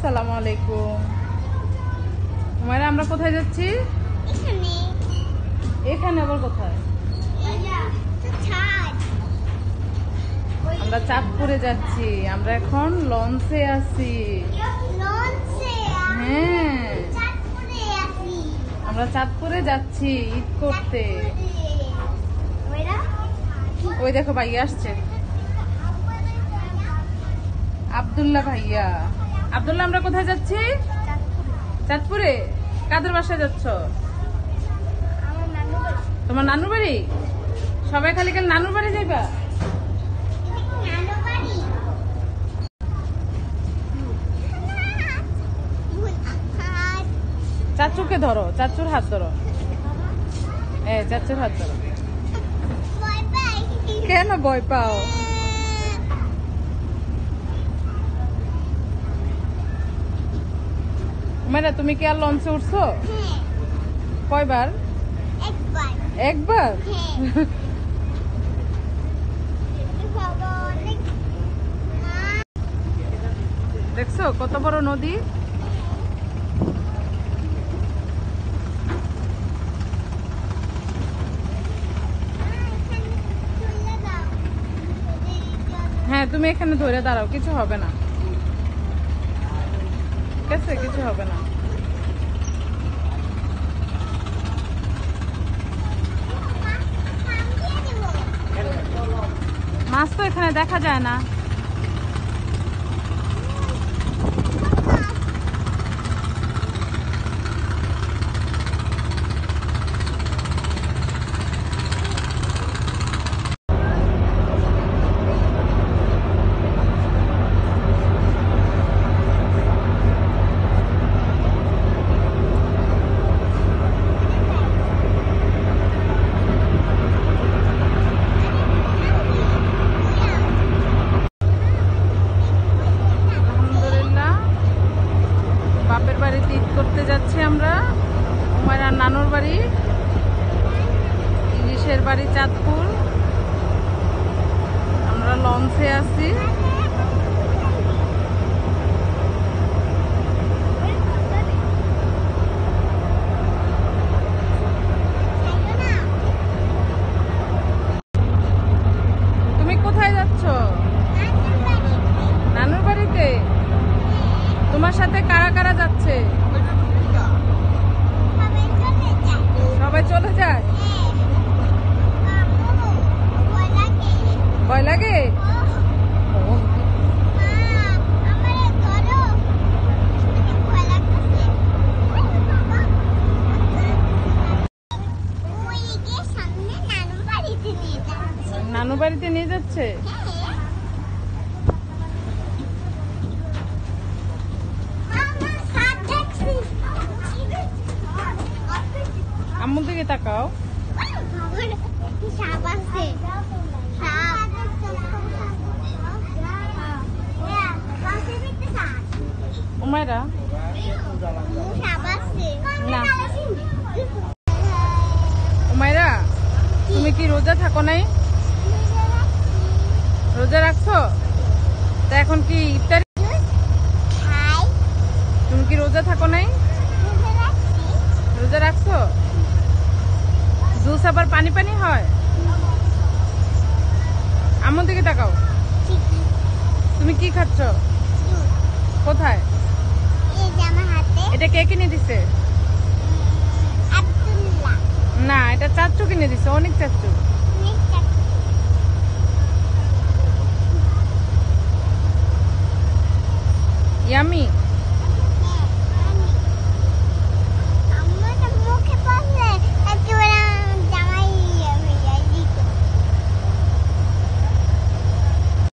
আসসালামু আলাইকুম। হুমায়রা, আমরা কোথায় যাচ্ছি? এখানে আবার কোথায়? আমরা চাঁদপুরে যাচ্ছি। আমরা এখন লঞ্চে আছি। হ্যাঁ, আমরা চাঁদপুরে যাচ্ছি ঈদ করতে। ওই দেখো ভাইয়া আসছে, আব্দুল্লাহ ভাইয়া। আব্দুল্লাহ, আমরা কোথায় যাচ্ছি? চাঁদপুরে। কাদের বাসায় যাচ্ছ? তোমার নানুর বাড়ি? সবাই খালি খালি নানুর বাড়ি যাইবা? চাচুকে ধরো, চাচুর হাত ধরো। চাচুর হাত ধরো। কেন ভয় পাও? হুমায়রা, তুমি কি আর লঞ্চে উঠছো? কয়বার? একবার। দেখছো কত বড় নদী? হ্যাঁ, তুমি এখানে ধরে দাঁড়াও, কিছু হবে না। ঠিক আছে, কিছু হবে না। মাছ তো এখানে দেখা যায় না। বাপের বাড়িতে ঈদ করতে যাচ্ছি আমরা। হুমায়রা নানুর বাড়ি, ইলিশের বাড়ি চাঁদপুর। আমরা লঞ্চে আছি। তুমি কোথায় যাচ্ছ? নানুর বাড়িতে। তোমার সাথে কারা কারা যাচ্ছে? সবাই চলে যায়। ভয় লাগে? নানু বাড়িতে নিয়ে যাচ্ছে। আম্মুর দিকে তাকাও। হুমায়রা, না। হুমায়রা, তুমি কি রোজা থাকো নাই? রোজা রাখছো? তা এখন কি ইফতারি? তুমি কি রোজা থাকো নাই? রোজা রাখছো? জুস আবার পানি পানি হয়? আমার দিকে তাকাও। তুমি কি খাচ্ছ? কোথায়? এটা কে কিনে দিছে? না, এটা চাচু কিনে দিছে, অনেক চাচু।